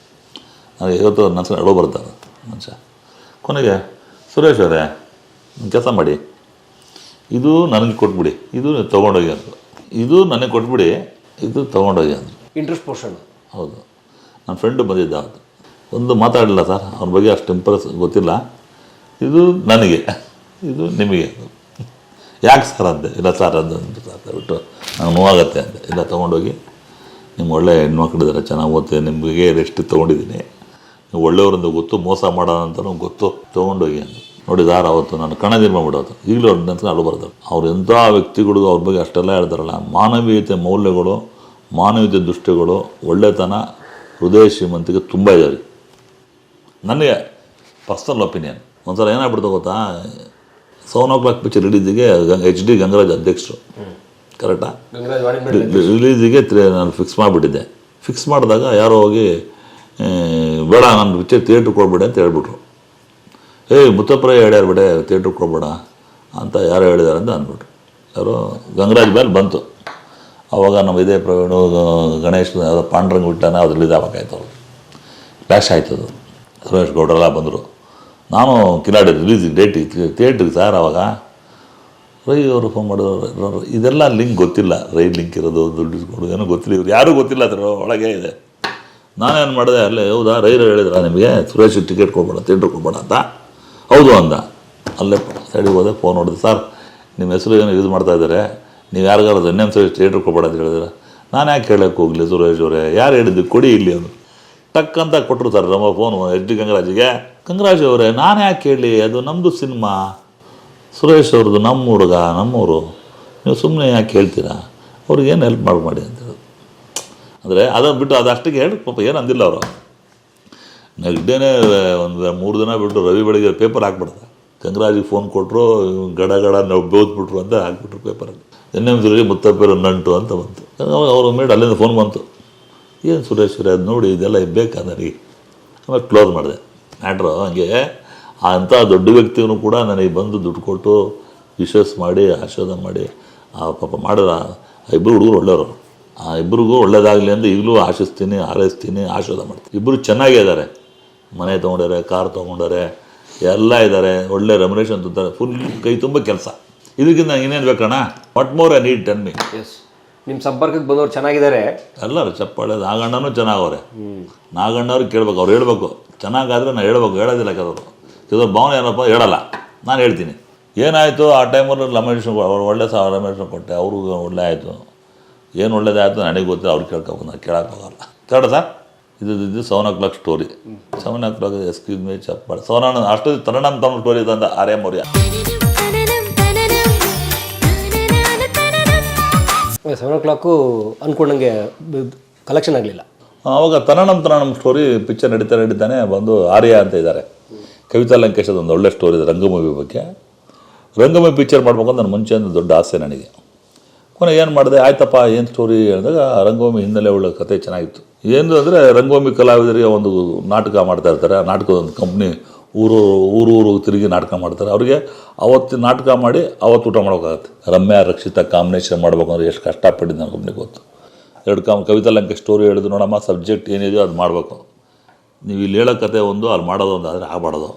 ನನಗೆ ಇವತ್ತು ನನ್ನ ಅಳೋ ಬರ್ತಾರೆ ಮನುಷ್ಯ. ಕೊನೆಗೆ ಸುರೇಶ್ ಅವರೇ ಕೆಲಸ ಮಾಡಿ, ಇದು ನನಗೆ ಕೊಟ್ಬಿಡಿ, ಇದು ತೊಗೊಂಡೋಗಿ ಅಂದರು. ಇದು ನನಗೆ ಕೊಟ್ಬಿಡಿ, ಇದು ತೊಗೊಂಡೋಗಿ ಅಂದರು. Interest portion. ಹೌದು, ನನ್ನ ಫ್ರೆಂಡು ಬಂದಿದ್ದ. ಅದು ಒಂದು ಮಾತಾಡಲಿಲ್ಲ ಸರ್, ಅವ್ರ ಬಗ್ಗೆ ಅಷ್ಟು ಇಂಪ್ರೆಸ್ ಗೊತ್ತಿಲ್ಲ. ಇದು ನನಗೆ, ಇದು ನಿಮಗೆ. ಯಾಕೆ ಸರ್ ಅಂದೆ. ಇಲ್ಲ ಸರ್ ಅದು ಬಿಟ್ಟು ನಂಗೆ ನೋವಾಗತ್ತೆ ಅಂದೆ. ಇಲ್ಲ ತೊಗೊಂಡೋಗಿ, ನಿಮ್ಮ ಒಳ್ಳೆ ಹೆಣ್ಮಕ್ಳಿದ್ದಾರೆ, ಚೆನ್ನಾಗಿ ಓದ್ತೀವಿ, ನಿಮಗೆ ರೆಸ್ಟ್ ತೊಗೊಂಡಿದ್ದೀನಿ, ನೀವು ಒಳ್ಳೆಯವರಿಂದ ಗೊತ್ತು, ಮೋಸ ಮಾಡೋಣ ಅಂತಲೂ ಗೊತ್ತು, ತೊಗೊಂಡೋಗಿ ಅಂದೆ. ನೋಡಿ ಸಾರ್, ಅವತ್ತು ನಾನು ಕಣದಿರ್ ಮಾಡಿಬಿಡೋದು. ಈಗಲೂ ಅವ್ರ ನಂತರ ಅಳು ಬರ್ತದೆ. ಅವ್ರು ಎಂಥ ವ್ಯಕ್ತಿಗಳು ಅವ್ರ ಬಗ್ಗೆ ಅಷ್ಟೆಲ್ಲ ಹೇಳ್ತಾರಲ್ಲ. ಮಾನವೀಯತೆ ಮೌಲ್ಯಗಳು, ಮಾನವೀಯತೆ ದೃಷ್ಟಿಗಳು, ಒಳ್ಳೆತನ, ಹೃದಯ ಶ್ರೀಮಂತಿಗೆ ತುಂಬ ಇದ್ದಾರೆ. ನನಗೆ ಪರ್ಸನಲ್ ಒಪಿನಿಯನ್. ಒಂದ್ಸಲ ಏನಾಗ್ಬಿಡ್ತು ಗೊತ್ತಾ, 7 o'clock ಪಿಕ್ಚರ್ ರಿಲೀಸಿಗೆ HD ಗಂಗರಾಜ್ ಅಧ್ಯಕ್ಷರು, ಕರೆಕ್ಟಾ? ರಿಲೀಸಿಗೆ ನಾನು ಫಿಕ್ಸ್ ಮಾಡಿಬಿಟ್ಟಿದ್ದೆ. ಫಿಕ್ಸ್ ಮಾಡಿದಾಗ ಯಾರೋ ಹೋಗಿ ಬೇಡ, ನನ್ನ ಪಿಕ್ಚರ್ ಥಿಯೇಟ್ರಿಗೆ ಕೊಡ್ಬೇಡಿ ಅಂತ ಹೇಳ್ಬಿಟ್ರು. ಮುತ್ತಪ್ಪರೇ ಹೇಳ್ಯಾರ ಬಿಡೆ, ಥಿಯೇಟ್ರಿಗೆ ಕೊಡ್ಬೇಡ ಅಂತ ಯಾರೋ ಹೇಳಿದಾರೆ ಅಂತ ಅಂದ್ಬಿಟ್ರು. ಯಾರೋ ಗಂಗರಾಜ್ ಮೇಲೆ ಬಂತು. ಆವಾಗ ನಮ್ಮ ಇದೇ ಪ್ರವೀಣು, ಗಣೇಶ್, ಪಾಂಡ್ರಂಗ್ ಬಿಟ್ಟಾನೆ, ಅದು ರಿಲೀಸ್ ಆಗಬೇಕಾಯ್ತು. ಅವರು ಕ್ಲಾಶ್ ಆಯ್ತದು. ಸುರೇಶ್ ಗೌಡ್ರೆಲ್ಲ ಬಂದರು. ನಾನು ಕಿಲಾಡಿ ರಿಲೀಸಿಗೆ ಡೇಟ್ ಥಿಯೇಟ್ರಿಗೆ ಸರ್. ಆವಾಗ ರೈ ಅವರು ಫೋನ್ ಮಾಡಿದ್ರು. ಇದೆಲ್ಲ ಲಿಂಕ್ ಗೊತ್ತಿಲ್ಲ, ರೈ ಲಿಂಕ್ ಇರೋದು, ದುಡ್ಡು ಇಸ್ಕೊಡೋದು ಏನೋ ಗೊತ್ತಿಲ್ಲ, ಇವ್ರು ಯಾರೂ ಗೊತ್ತಿಲ್ಲ ಅದರ ಒಳಗೆ ಇದೆ. ನಾನೇನು ಮಾಡಿದೆ, ಅಲ್ಲೇ ಹೌದಾ ರೈರು ಹೇಳಿದ್ರ ನಿಮಗೆ ಸುರೇಶ್ ಟಿಕೆಟ್ ಕೊಡ್ಬೇಡ, ಥಿಯೇಟ್ರಿಗೆ ಕೊಡ್ಬೇಡ ಅಂತ? ಹೌದು ಅಂದ. ಅಲ್ಲೇ ಸೈಡಿಗೆ ಹೋದೆ, ಫೋನ್ ನೋಡಿದೆ. ಸರ್ ನಿಮ್ಮ ಹೆಸರು ಏನೋ ಯೂಸ್ ಮಾಡ್ತಾಯಿದ್ದಾರೆ, ನೀವು ಯಾರಿಗಾರು NM ಸುರೇಶ್ ಥಿಯೇಟ್ರಿಗೆ ಕೊಡ್ಬೇಡ ಅಂತ ಹೇಳಿದ್ರೆ, ನಾನು ಯಾಕೆ ಕೇಳೋಕ್ಕೆ ಹೋಗಲಿ ಸುರೇಶ್ ಅವರೇ, ಯಾರು ಹೇಳಿದ್ದು ಕೊಡಿ ಇಲ್ಲಿ ಅಂದರು. ಟಕ್ ಅಂತ ಕೊಟ್ಟರು ಸರ್ ನಮ್ಮ ಫೋನು HD ಗಂಗರಾಜಿಗೆ. ಗಂಗರಾಜ್ ಅವರೇ, ನಾನು ಯಾಕೆ ಕೇಳಿ, ಅದು ನಮ್ಮದು ಸಿನಿಮಾ, ಸುರೇಶ್ ಅವ್ರದ್ದು, ನಮ್ಮ ಹುಡುಗ, ನಮ್ಮವರು, ನೀವು ಸುಮ್ಮನೆ ಯಾಕೆ ಹೇಳ್ತೀರಾ, ಅವ್ರಿಗೇನು ಹೆಲ್ಪ್ ಮಾಡಿ ಅಂತ ಹೇಳೋದು. ಅಂದರೆ ಅದನ್ನು ಬಿಟ್ಟು ಅದು ಅಷ್ಟಿಗೆ ಹೇಳಿ ಪಾಪ ಏನು ಅಂದಿಲ್ಲ ಅವರು. ನೆಕ್ಸ್ಟ್ ಡೇನೇ ಒಂದು 3 ದಿನ ಬಿಟ್ಟು ರವಿ ಬೆಳಗ್ಗೆ ಪೇಪರ್ ಹಾಕ್ಬಿಡ್ದೆ. ಗಂಗರಾಜಿಗೆ ಫೋನ್ ಕೊಟ್ಟರು, ಗಡ ನಾವು ಬೇವ್ದ್ಬಿಟ್ರು ಅಂತ ಹಾಕ್ಬಿಟ್ರು ಪೇಪರಲ್ಲಿ. NM ಸುರೇಶ್ ಮುತ್ತಪ್ಪರು ನಂಟು ಅಂತ ಬಂತು. ಅವರು ಮೇಡ್ ಅಲ್ಲಿಂದ ಫೋನ್ ಬಂತು. ಏನು ಸುರೇಶ್ ಅದು ನೋಡಿ, ಇದೆಲ್ಲ ಬೇಕಾ ನನಗೆ? ಆಮೇಲೆ ಕ್ಲೋಸ್ ಮಾಡಿದೆ ಮ್ಯಾಟ್ರು. ಹಂಗೆ ಅಂಥ ದೊಡ್ಡ ವ್ಯಕ್ತಿಯೂ ಕೂಡ ನನಗೆ ಬಂದು ದುಡ್ಡು ಕೊಟ್ಟು ವಿಶ್ವಾಸ ಮಾಡಿ ಆಶೀರ್ವಾದ ಮಾಡಿ ಆ ಪಾಪ ಮಾಡಿದ ಇಬ್ಬರು ಹುಡುಗರು ಒಳ್ಳೆಯವರು. ಆ ಇಬ್ಬರಿಗೂ ಒಳ್ಳೇದಾಗಲಿ ಅಂತ ಈಗಲೂ ಆಶಿಸ್ತೀನಿ, ಹಾರೈಸ್ತೀನಿ, ಆಶೀರ್ವಾದ ಮಾಡ್ತೀನಿ. ಇಬ್ಬರು ಚೆನ್ನಾಗೇ ಇದ್ದಾರೆ, ಮನೆ ತೊಗೊಂಡಾರೆ, ಕಾರ್ ತೊಗೊಂಡಾರೆ, ಎಲ್ಲ ಇದ್ದಾರೆ, ಒಳ್ಳೆ ರೆಮ್ಯುನರೇಷನ್ ತುಂಬ್ತಾರೆ, ಫುಲ್ ಕೈ ತುಂಬ ಕೆಲಸ. ಇದಕ್ಕಿಂತ ಇನ್ನೇನು ಬೇಕಣ್ಣ? What more I need, tell me. Yes, ನಿಮ್ಮ ಸಂಪರ್ಕಕ್ಕೆ ಬಂದವರು ಚೆನ್ನಾಗಿದ್ದಾರೆ. ಎಲ್ಲರೂ ಚಪ್ಪಾಳೆ. ನಾಗಣ್ಣನೂ ಚೆನ್ನಾಗವ್ರೆ. ನಾಗಣ್ಣವ್ರಿಗೆ ಕೇಳ್ಬೇಕು, ಅವ್ರು ಹೇಳ್ಬೇಕು. ಚೆನ್ನಾಗಾದರೆ ನಾನು ಹೇಳ್ಬೇಕು, ಹೇಳೋದಿಲ್ಲ ಕೆಲವರು ಭಾವನೆ ಏನಪ್ಪ ಹೇಳಲ್ಲ, ನಾನು ಹೇಳ್ತೀನಿ. ಏನಾಯಿತು ಆ ಟೈಮಲ್ಲಿ ರೆಮ್ಯುನರೇಷನ್ ಒಳ್ಳೆ ರೆಮ್ಯುನರೇಷನ್ ಕೊಟ್ಟೆ, ಅವ್ರಿಗೂ ಒಳ್ಳೆ ಆಯಿತು. ಏನು ಒಳ್ಳೇದಾಯಿತು ನನಗೆ ಗೊತ್ತಿಲ್ಲ, ಅವ್ರು ಕೇಳ್ಕೊಬೋದು, ನಾನು ಕೇಳೋಕ್ಕಾಗಲ್ಲ. Correct sir? ಇದು 7 o'clock story. 7 o'clock excuse me ಚಪ್ಪಾಳೆ. ಅಷ್ಟು ತನ್ನಣ್ಣ ತಮ್ಮ ಸ್ಟೋರಿ ತಂದ ಆರ್ಯ ಮೌರ್ಯ. 7 o'clock ಅಂದ್ಕೊಂಡಂಗೆ ಕಲೆಕ್ಷನ್ ಆಗಲಿಲ್ಲ. ಆವಾಗ ತನ್ನಣ್ಣ ಸ್ಟೋರಿ ಪಿಕ್ಚರ್ ನಡೀತಾನೆ ಬಂದು ಆರ್ಯ ಅಂತ ಇದ್ದಾರೆ. ಕವಿತಾ ಲಂಕೇಶ್ ಅದೊಂದು ಒಳ್ಳೆ ಸ್ಟೋರಿ ಇದೆ ರಂಗಭೂಮಿ ಬಗ್ಗೆ. ರಂಗಭೂಮಿ ಪಿಕ್ಚರ್ ಮಾಡ್ಬೇಕಂತ ನನ್ನ ಮುಂಚೆಯಿಂದ ದೊಡ್ಡ ಆಸೆ ನನಗೆ. ಕೊನೆ ಏನು ಮಾಡಿದೆ, ಆಯ್ತಪ್ಪ ಏನು ಸ್ಟೋರಿ ಹೇಳಿದಾಗ ರಂಗಭೂಮಿ ಹಿನ್ನೆಲೆ ಒಳ್ಳೆ ಕತೆ ಚೆನ್ನಾಗಿತ್ತು. ಏನು ಅಂದರೆ ರಂಗಭೂಮಿ ಕಲಾವಿದರಿಗೆ ಒಂದು ನಾಟಕ ಮಾಡ್ತಾ ಇರ್ತಾರೆ. ಆ ನಾಟಕದ ಒಂದು ಕಂಪ್ನಿ ಊರು ತಿರುಗಿ ನಾಟಕ ಮಾಡ್ತಾರೆ. ಅವರಿಗೆ ಅವತ್ತು ನಾಟಕ ಮಾಡಿ ಅವತ್ತು ಊಟ ಮಾಡೋಕ್ಕಾಗತ್ತೆ. ರಮ್ಯಾ ರಕ್ಷಿತಾ ಕಾಂಬಿನೇಷನ್ ಮಾಡ್ಬೇಕು ಅಂದ್ರೆ ಎಷ್ಟು ಕಷ್ಟಪಟ್ಟಿದ್ದು ನನ್ನ ಕಂಪ್ನಿಗೆ ಗೊತ್ತು. 2 ಕವಿತಾ ಲಂಕೇಶ್ ಸ್ಟೋರಿ ಹೇಳಿದ್ರು, ನೋಡಮ್ಮ ಸಬ್ಜೆಕ್ಟ್ ಏನಿದೆಯೋ ಅದು ಮಾಡಬೇಕು, ನೀವು ಇಲ್ಲಿ ಹೇಳೋ ಕತೆ ಒಂದು, ಅಲ್ಲಿ ಮಾಡೋದು ಒಂದು ಆದರೆ ಆಗಬಾರ್ದು.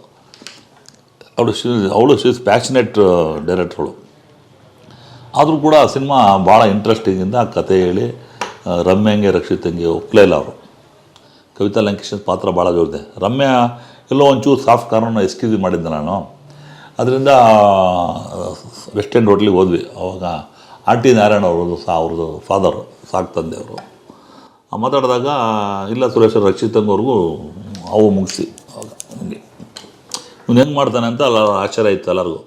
ಅವಳು ಶೀಸ್ ಪ್ಯಾಷನೇಟ್ ಡೈರೆಕ್ಟ್ರುಗಳು. ಆದರೂ ಕೂಡ ಸಿನಿಮಾ ಭಾಳ ಇಂಟ್ರೆಸ್ಟಿಂಗಿಂದ ಕತೆ ಹೇಳಿ ರಮ್ಯಂಗೆ ರಕ್ಷಿತಂಗೆ ಒಪ್ಪಲೇ ಇಲ್ಲ ಅವರು. ಕವಿತಾ ಲಂಕೇಶನ್ ಪಾತ್ರ ಭಾಳ ಜೋರಿದೆ. ರಮ್ಯಾ ಎಲ್ಲೋ ಒಂಚೂರು ಸಾಫ್ಟ್ ಕಾರ್ನನ್ನು ಎಸ್ಕ್ಯೂಸ್ ಮಾಡಿದ್ದೆ ನಾನು. ಅದರಿಂದ ವೆಸ್ಟ್ ಎಂಡ್ ಹೋಟ್ಲಿಗೆ ಹೋದ್ವಿ. ಅವಾಗ RT ನಾರಾಯಣ ಅವ್ರದ್ದು ಫಾದರು, ಸಾಕು ತಂದೆ ಅವರು. ಮಾತಾಡಿದಾಗ ಇಲ್ಲ ಸುರೇಶ್ ರಕ್ಷಿತಂಗವ್ರಿಗೂ ಅವು ಮುಗಿಸಿ ಅವಾಗ ಹಂಗೆ ಇವ್ನು ಹೆಂಗೆ ಮಾಡ್ತಾನೆ ಅಂತ ಅಲ್ಲ ಆಶ್ಚರ್ಯ ಇತ್ತು ಎಲ್ಲರಿಗೂ.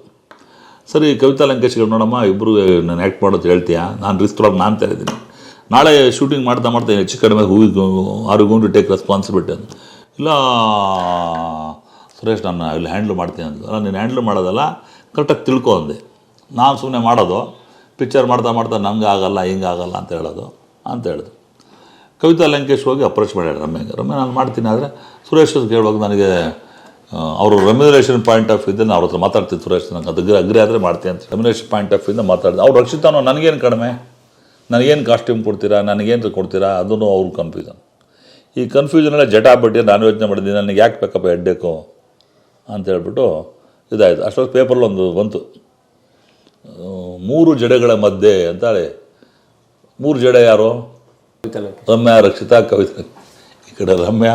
ಸರಿ ಕವಿತಾ ಲಂಕೇಶ್ಗಳು ನೋಡಮ್ಮ ಇಬ್ಬರು ನಾನು ಆ್ಯಕ್ಟ್ ಮಾಡೋದು ಹೇಳ್ತೀಯಾ, ನಾನು ರಿಸ್ಕ್ ತೊಗೊಳಕ್ಕೆ ನಾನು ತರಿದ್ದೀನಿ, ನಾಳೆ ಶೂಟಿಂಗ್ ಮಾಡ್ತಾ ಹೆಚ್ಚು ಕಡಿಮೆ are gone to take responsibility ಅಂತ. ಇಲ್ಲ ಸುರೇಶ್ ನಾನು ಇಲ್ಲಿ ಹ್ಯಾಂಡ್ಲ್ ಮಾಡ್ತೀನಿ ಅಂತ. ಅಲ್ಲ ನೀನು ಹ್ಯಾಂಡ್ಲ್ ಮಾಡೋದಲ್ಲ, ಕರೆಕ್ಟಾಗಿ ತಿಳ್ಕೊ ಅಂದೆ. ನಾನು ಸುಮ್ಮನೆ ಮಾಡೋದು, ಪಿಕ್ಚರ್ ಮಾಡ್ತಾ ಮಾಡ್ತಾ ನಂಗೆ ಆಗಲ್ಲ ಹಿಂಗೆ ಆಗಲ್ಲ ಅಂತ ಹೇಳೋದು ಅಂತ ಹೇಳಿದ್ರು. ಕವಿತಾ ಲಂಕೇಶ್ ಹೋಗಿ ಅಪ್ರೋಚ್ ಮಾಡ್ಯಾರ ರಮ್ಯ ನಾನು ಮಾಡ್ತೀನಿ, ಆದರೆ ಸುರೇಶ್ ಕೇಳುವಾಗ ನನಗೆ ಅವರು ರೆಮ್ಯುನರೇಷನ್ ಪಾಯಿಂಟ್ ಆಫ್ ಇದನ್ನು ಅವ್ರ ಹತ್ರ ಮಾತಾಡ್ತೀನಿ. ಸುರೇಶ್ ನಂಗೆ ಅದು ಅಗ್ರಿ ಆದರೆ ಮಾಡ್ತೀನಿ ಅಂತ ರೆಮ್ಯುನರೇಷನ್ ಪಾಯಿಂಟ್ ಆಫ್ ಇಂದ ಮಾತಾಡಿದೆ. ಅವ್ರು ರಕ್ಷಿತಾನೋ ನನಗೇನು ಕಡಿಮೆ, ನನಗೇನು ಕಾಸ್ಟ್ಯೂಮ್ ಕೊಡ್ತೀರಾ, ನನಗೇನು ಕೊಡ್ತೀರಾ, ಅದನ್ನು ಅವ್ರು ಕನ್ಫ್ಯೂಷನ್. ಈ ಕನ್ಫ್ಯೂಷನೆಲ್ಲ ಜಟಾಬಟ್ಟಿ ನಾನು ಯೋಚನೆ ಮಾಡಿದ್ದೀನಿ, ನನಗೆ ಯಾಕೆ ಬೇಕಪ್ಪ ಹೆಡ್ಡೇಕು ಅಂತ ಹೇಳ್ಬಿಟ್ಟು ಇದಾಯಿತು. ಅಷ್ಟೊಂದು ಪೇಪರಲ್ಲಿ ಒಂದು ಬಂತು, 3 ಜಡೆಗಳ ಮಧ್ಯೆ ಅಂತೇಳಿ. 3 ಜಡೆ ಯಾರು? ರಮ್ಯಾ, ರಕ್ಷಿತಾ, ಕವಿತಾ. ಈ ಕಡೆ ರಮ್ಯಾ,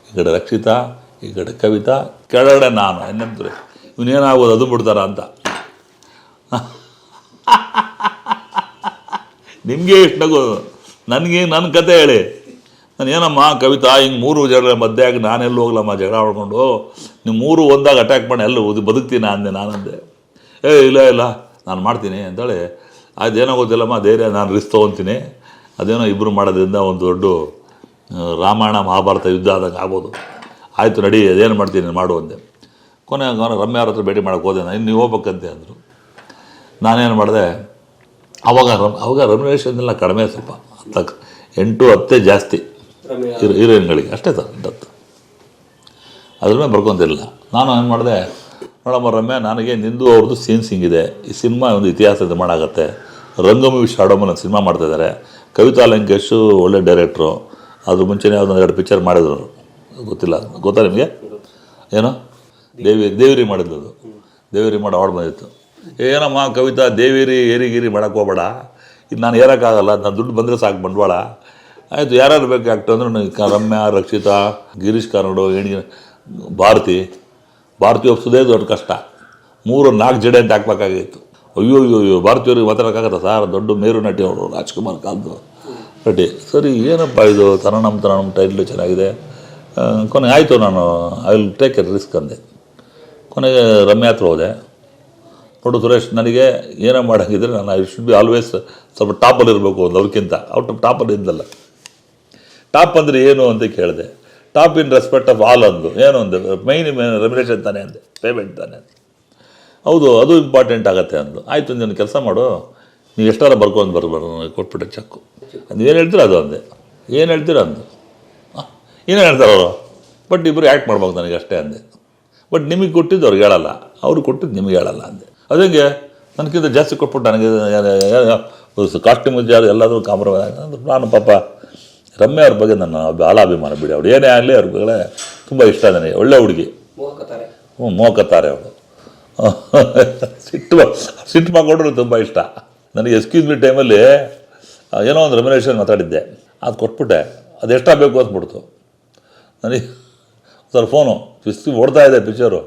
ಈ ಕಡೆ ರಕ್ಷಿತಾ, ಈ ಕಡೆ ಕವಿತಾ, ಕೆಳಗಡೆ ನಾನು. ಏನಂತಾರೆ ಇವನೇನಾಗೋದು ಅದು ಬಿಡ್ತಾರ ಅಂತ. ನಿಮಗೆ ಎಷ್ಟು ನಗೋದು, ನನಗೆ ನನ್ನ ಕತೆ ಹೇಳಿ. ನಾನು ಏನಮ್ಮ ಕವಿತಾ ಹಿಂಗೆ 3 ಜಗಳ ಮಧ್ಯೆ ಆಗಿ ನಾನೆಲ್ಲಿ ಹೋಗ್ಲಮ್ಮ ಜಗಳ ಆಡ್ಕೊಂಡು, ನೀವು 3 ಒಂದಾಗ ಅಟ್ಯಾಕ್ ಮಾಡಿ ಎಲ್ಲ ಬದುಕ್ತೀನಿ ಅಂದೆ. ನಾನಂದೆ ಇಲ್ಲ ನಾನು ಮಾಡ್ತೀನಿ ಅಂತೇಳಿ. ಅದೇನೋ ಗೊತ್ತಿಲ್ಲಮ್ಮ ಧೈರ್ಯ, ನಾನು ರಿಸ್ಕ್ ತೊಗೊತೀನಿ, ಅದೇನೋ ಇಬ್ಬರು ಮಾಡೋದ್ರಿಂದ ಒಂದು ದೊಡ್ಡ ರಾಮಾಯಣ ಮಹಾಭಾರತ ಯುದ್ಧ ಆದಂಗೆ ಆಗ್ಬೋದು. ಆಯಿತು ನಡಿ, ಅದೇನು ಮಾಡ್ತೀನಿ ಮಾಡು ಅಂದೆ. ಕೊನೆ ರಮ್ಯಾ ಅವ್ರ ಹತ್ರ ಭೇಟಿ ಮಾಡೋಕ್ಕೆ ಹೋದೆ ನಾನು. ನೀವು ಹೋಗ್ಬೇಕಂತೆ ಅಂದರು. ನಾನೇನು ಮಾಡಿದೆ, ಅವಾಗ ರೆಮ್ಯುನರೇಷನ್ ಎಲ್ಲ ಕಡಿಮೆ, ಸ್ವಲ್ಪ 8-10 ಜಾಸ್ತಿ ಹೀರೋಯಿನ್ಗಳಿಗೆ ಅಷ್ಟೇ ಸರ್, 10 ಅದ್ರ ಮೇಲೆ ಬರ್ಕೊತಿರಲಿಲ್ಲ. ನಾನು ಏನು ಮಾಡಿದೆ, ನೋಡಮ್ಮ ರಮ್ಯಾ, ನನಗೆ ನಿಂದು ಅವ್ರದ್ದು ಸೀನ್ಸ್ ಹಿಂಗಿದೆ, ಈ ಸಿನಿಮಾ ಒಂದು ಇತಿಹಾಸ ನಿರ್ಮಾಣ ಆಗುತ್ತೆ. ರಂಗಭೂಮಿ ಶಾಡೋಮನ್ ಒಂದು ಸಿನಿಮಾ ಮಾಡ್ತಾಯಿದ್ದಾರೆ. ಕವಿತಾ ಲಂಕೇಶು ಒಳ್ಳೆ ಡೈರೆಕ್ಟ್ರು, ಅದ್ರ ಮುಂಚೆನೇ ಯಾವುದೊಂದು 2 ಪಿಕ್ಚರ್ ಮಾಡಿದ್ರು, ಗೊತ್ತಿಲ್ಲ ಗೊತ್ತಾ ನಿಮಗೆ? ಏನೋ ದೇವಿರಿ ಮಾಡಿದ್ದು, ಅದು ದೇವಿರಿ ಮಾಡಿ ಅವಾರ್ಡ್ ಬಂದಿತ್ತು. ಏನಮ್ಮ ಕವಿತಾ ದೇವಿರಿ ಏರಿಗಿರಿ ಮಾಡೋಕ್ಕೆ ಹೋಗ್ಬೇಡ, ಇದು ನಾನು ಏರೋಕ್ಕಾಗಲ್ಲ, ನಾನು ದುಡ್ಡು ಬಂದರೆ ಸಾಕು ಬಂಡವಾಳ. ಆಯಿತು, ಯಾರ್ಯಾರು ಬೇಕು ಆ್ಯಕ್ಟರ್ ಅಂದರೆ ರಮ್ಯಾ, ರಕ್ಷಿತಾ, ಗಿರೀಶ್ ಕಾರ್ನಾಡು, ಭಾರತಿ ಒಪ್ಸೋದೇ ದೊಡ್ಡ ಕಷ್ಟ. 3-4 ಜಡೆ ಅಂತ ಹಾಕ್ಬೇಕಾಗಿತ್ತು. ಅಯ್ಯೋ ಭಾರತೀಯವ್ರಿಗೆ ಮಾತಾಡೋಕ್ಕಾಗತ್ತ ಸರ್, ದೊಡ್ಡ ಮೇರು ನಟಿ ಅವರು, ರಾಜ್ಕುಮಾರ್ ಕಾಲದ್ದು ನಟಿ. ಸರಿ ಏನಪ್ಪ ಇದು ತರಣಂ ಟೈಟ್ಲು ಚೆನ್ನಾಗಿದೆ. ಕೊನೆಗೆ ಆಯಿತು, ನಾನು I will take A risk ಅಂದೆ. ಕೊನೆಗೆ ರಮ್ಯಾ ಹತ್ರ ಹೋದೆ. ನೋಡು ಸುರೇಶ್, ನನಗೆ ಏನೋ ಮಾಡೋಂಗಿದ್ರೆ ನಾನು ಐ ಶುಡ್ ಬಿ ಆಲ್ವೇಸ್ ಸ್ವಲ್ಪ ಟಾಪಲ್ಲಿ ಇರಬೇಕು ಒಂದು ಅವ್ರಿಗಿಂತ. ಔಟ್ ಆಫ್ ಟಾಪಲ್ಲಿ ಇದ್ದಲ್ಲ. ಟಾಪ್ ಅಂದರೆ ಏನು ಅಂತ ಕೇಳಿದೆ. Top in respect of all ಅಂದು. ಏನು ಅಂದೆ, ಮೈನ್ ರೆಮ್ಯುನರೇಷನ್ ತಾನೆ ಅಂದೆ, ಪೇಮೆಂಟ್ ತಾನೆ ಅಂದೆ. ಹೌದು, ಅದು ಇಂಪಾರ್ಟೆಂಟ್ ಆಗುತ್ತೆ ಅಂದು. ಆಯಿತು, ನೀನು ಕೆಲಸ ಮಾಡು, ನೀವು ಎಷ್ಟಾರ ಬರ್ಕೊಂಡು ಕೊಟ್ಬಿಟ್ಟೆ ಚೆಕ್ಕು. ನೀವೇನು ಹೇಳ್ತೀರ ಅದು ಅಂದೆ. ಏನು ಹೇಳ್ತೀರ ಅಂದು. ಏನೇನು ಹೇಳ್ತಾರೆ ಅವರು, ಬಟ್ ಇಬ್ಬರು ಆ್ಯಕ್ಟ್ ಮಾಡ್ಬೇಕು ನನಗೆ ಅಷ್ಟೇ ಅಂದೆ. ಬಟ್ ನಿಮಗೆ ಕೊಟ್ಟಿದ್ದು ಅವ್ರಿಗೆ ಹೇಳಲ್ಲ, ಅವ್ರಿಗೆ ಕೊಟ್ಟಿದ್ದು ನಿಮಗೆ ಹೇಳಲ್ಲ ಅಂದೆ. ಅದಂಗೆ ನನಗಿಂತ ಜಾಸ್ತಿ ಕೊಟ್ಬಿಟ್ಟು ನನಗೆ ಕಾಸ್ಟ್ಯೂಮ್ ಎಲ್ಲಾದರೂ ಕಾಂಪ್ರಮೈಸ್ ಅಂದ್ರೆ. ನಾನು ಪಾಪ ರಮ್ಯಾ ಅವ್ರ ಬಗ್ಗೆ ನನ್ನ ಭಾಳ ಅಭಿಮಾನ ಬಿಡಿ. ಅವ್ರು ಏನೇ ಆಗಲಿ ಅವ್ರ ಬಗ್ಗೆ ತುಂಬ ಇಷ್ಟ ನನಗೆ. ಒಳ್ಳೆ ಹುಡುಗಿ, ಮೋಹಕತ್ತಾರೆ ಅವಳು. ಸಿಟ್ಟು ಮಾಡ್ಕೊಂಡ್ರು ತುಂಬ ಇಷ್ಟ ನನಗೆ. ಎಕ್ಸ್ಕ್ಯೂಸ್ ಮಿ ಟೈಮಲ್ಲಿ ಏನೋ ಒಂದು ರೆಮ್ಯುನರೇಷನ್ ಮಾತಾಡಿದ್ದೆ, ಅದು ಕೊಟ್ಬಿಟ್ಟೆ. ಅದು ಎಷ್ಟಾಗಬೇಕು ಅಂದ್ಬಿಡ್ತು ನನಗೆ. ಸರ್ ಫೋನು ಓಡ್ತಾ ಇದೆ ಪಿಕ್ಚರು,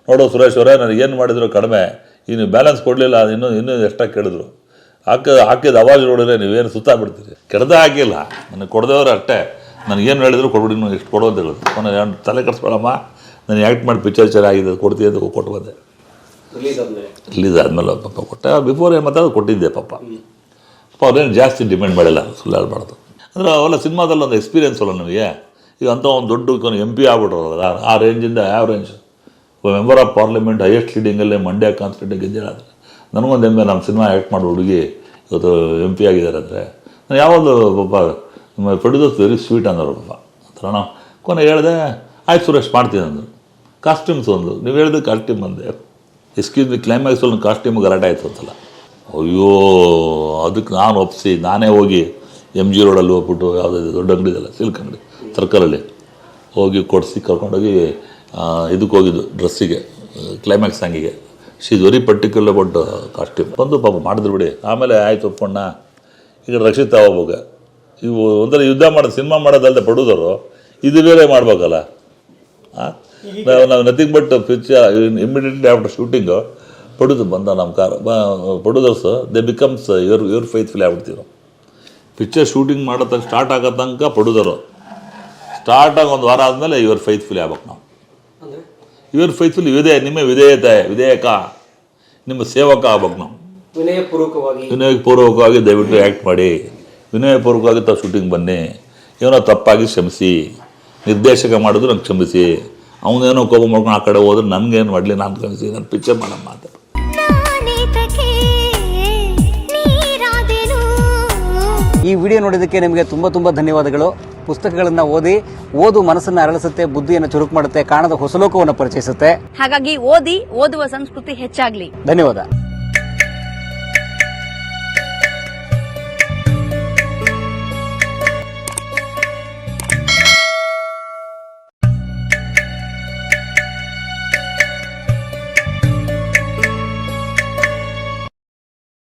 ನೋಡು ಸುರೇಶ್ ಅವರೇ ನನಗೇನು ಮಾಡಿದ್ರು ಕಡಿಮೆ, ಈಗ ನೀವು ಬ್ಯಾಲೆನ್ಸ್ ಕೊಡಲಿಲ್ಲ, ಇನ್ನೂ ಎಷ್ಟಾಗಿ ಕೇಳಿದ್ರು. ಹಾಕಿದ ಅವಾಜ್ ನೋಡಿದ್ರೆ ನೀವೇನು ಸುತ್ತಾಬಿಡ್ತೀರಿ. ಕೆಡ್ದೇ ಹಾಕಿಲ್ಲ, ನನಗೆ ಕೊಡದೇವ್ರೆ ಅಷ್ಟೇ. ನನಗೇನು ಹೇಳಿದ್ರು ಕೊಡ್ಬಿಡಿ, ನೀವು ಎಷ್ಟು ಕೊಡೋ ಅಂತ ಹೇಳಿದ್ರು. ಕೊನೆ ತಲೆ ಕಟ್ಸ್ಬೇಡಮ್ಮ, ನಾನು ಆ್ಯಕ್ಟ್ ಮಾಡಿ ಪಿಕ್ಚರ್ ಚೆನ್ನಾಗಿದೆ ಕೊಡ್ತೀನಿ ಅಂತ ಕೊಟ್ಟು ಬಂದೆ. ರಿಲೀಸ್ ಆದಮೇಲೆ ಪಾಪ ಕೊಟ್ಟೆ. ಬಿಫೋರ್ ಏನು ಮಾತಾಡೋದು ಕೊಟ್ಟಿದ್ದೆ ಪಾಪ. ಅವ್ರೇನು ಜಾಸ್ತಿ ಡಿಮ್ಯಾಂಡ್ ಮಾಡಿಲ್ಲ, ಸುಳ್ಳು ಹೇಳ್ಬಾರ್ದು. ಅಂದರೆ ಅವೆಲ್ಲ ಸಿನಿಮಾದಲ್ಲಿ ಒಂದು ಎಕ್ಸ್ಪೀರಿಯೆನ್ಸ್ ಅಲ್ಲ ನಮಗೆ. ಈಗ ಅಂಥ ಒಂದು ದೊಡ್ಡ MP ಆಗ್ಬಿಟ್ರಲ್ಲ, ಆ ರೇಂಜಿಂದ ಯಾವ range. Member of parliament highest ಲೀಡಿಂಗಲ್ಲೇ ಮಂಡ್ಯ ಕಾನ್ಸ್ಟಿಟ್ಯೂಂಟ್ ಗೆದ್ದಿರೋದು. ನನಗೊಂದು ಹೆಮ್ಮೆ, ನಮ್ಮ ಸಿನಿಮಾ ಆ್ಯಕ್ಟ್ ಮಾಡೋ ಹುಡುಗಿ ಇವತ್ತು MP ಆಗಿದ್ದಾರೆ ಅಂದರೆ. ನಾನು ಯಾವುದು ಪಾಪ ನಿಮ್ಮ ಪ್ರೊಡ್ಯೂಸರ್ಸ್ ವೆರಿ ಸ್ವೀಟ್ ಅಂದರು ಪಾಪ. ಆ ಥರ ನಾವು ಕೊನೆ ಹೇಳಿದೆ, ಆಯ್ತು ಸುರೇಶ್ ಮಾಡ್ತೀನಿ ಅಂದರು. ಕಾಸ್ಟ್ಯೂಮ್ಸ್ ಒಂದು ನೀವು ಹೇಳಿದ್ರೆ ಕಾಸ್ಟ್ಯೂಮ್ ಅಂದೆ. ಎಕ್ಸ್ಕ್ಯೂಸ್ ಮಿ ಕ್ಲೈಮ್ಯಾಕ್ಸ್ ಒಂದು ಕಾಸ್ಟ್ಯೂಮ್ ಗಲಾಟೆ ಆಯಿತು ಅಂತಲ್ಲ. ಅಯ್ಯೋ ಅದಕ್ಕೆ ನಾನು ಒಪ್ಪಿಸಿ ನಾನೇ ಹೋಗಿ MG ರೋಡಲ್ಲಿ ಹೋಗ್ಬಿಟ್ಟು ಯಾವುದಾದ್ರು ದೊಡ್ಡ ಅಂಗಡಿ ಇದೆಲ್ಲ, ಸಿಲ್ಕ್ ಅಂಗಡಿ ಸರ್ಕಲಲ್ಲಿ ಹೋಗಿ ಕೊಡಿಸಿ ಕರ್ಕೊಂಡೋಗಿ ಇದಕ್ಕೆ ಹೋಗಿದ್ದು ಡ್ರೆಸ್ಸಿಗೆ, ಕ್ಲೈಮ್ಯಾಕ್ಸ್ ಸಾಂಗಿಗೆ. She is very particular about costume. ಬಂದು ಪಾಪ ಮಾಡಿದ್ರು ಬಿಡಿ. ಆಮೇಲೆ ಆಯ್ತು ಒಪ್ಕೊಂಡ. ಈಗ ರಕ್ಷಿತಾ ಹೋಗ್ಬೇಕು, ಇವು ಒಂಥರ ಯುದ್ಧ ಮಾಡೋದು, ಸಿನಿಮಾ ಮಾಡೋದಲ್ಲದೆ ಪ್ರೊಡ್ಯೂಸರು ಇದು ಬೇರೆ ಮಾಡ್ಬೇಕಲ್ಲ. ನಾವು nothing but picture immediately after shooting producer ಬಂದ ನಮ್ಮ producers they becomes your faithful ಆಗ್ಬಿಡ್ತೀವಿ ನಾವು. ಪಿಕ್ಚರ್ ಶೂಟಿಂಗ್ ಮಾಡೋ ತನಕ ಸ್ಟಾರ್ಟ್ ಆಗೋ ತನಕ ಪ್ರೊಡ್ಯೂಸರು ಸ್ಟಾರ್ಟ್ ಆಗಿ ಒಂದು ವಾರ ಆದಮೇಲೆ ಯುವರ್ ಫೈತ್ಫುಲ್ ಆಗ್ಬೇಕು ನಾವು. ಯುವರ್ ಫೈತ್ಫುಲ್ ನಿಮ್ಮ ವಿಧೇಯಕ ನಿಮ್ಮ ಸೇವಕ ಆಗ್ಬೇಕು ನಾವು. ವಿನಯಪೂರ್ವಕವಾಗಿ ದಯವಿಟ್ಟು ಆ್ಯಕ್ಟ್ ಮಾಡಿ, ವಿನಯಪೂರ್ವಕವಾಗಿ ತಾವು ಶೂಟಿಂಗ್ ಬನ್ನಿ, ಏನೋ ತಪ್ಪಾಗಿ ಕ್ಷಮಿಸಿ, ನಿರ್ದೇಶಕ ಮಾಡಿದ್ರು ನಂಗೆ ಕ್ಷಮಿಸಿ, ಅವನೇನೋ ಕೋಪ ಮಾಡ್ಕೊಂಡು ಆ ಕಡೆ ಹೋದ್ರೆ ನನಗೇನು ಮಾಡಲಿ, ನಾನು ಕ್ಷಮಿಸಿ, ನಾನು ಪಿಕ್ಚರ್ ಮಾಡಮ್ಮ ಅಂತ. ಈ ವಿಡಿಯೋ ನೋಡಿದ್ದಕ್ಕೆ ನಿಮಗೆ ತುಂಬ ಧನ್ಯವಾದಗಳು. ಪುಸ್ತಕಗಳನ್ನು ಓದು ಮನಸ್ಸನ್ನು ಅರಳಿಸುತ್ತೆ, ಬುದ್ಧಿಯನ್ನು ಚುರುಕು ಮಾಡುತ್ತೆ, ಕಾಣದ ಹೊಸ ಲೋಕವನ್ನು ಪರಿಚಯಿಸುತ್ತೆ. ಹಾಗಾಗಿ ಓದುವ ಸಂಸ್ಕೃತಿ ಹೆಚ್ಚಾಗ್ಲಿ. ಧನ್ಯವಾದ.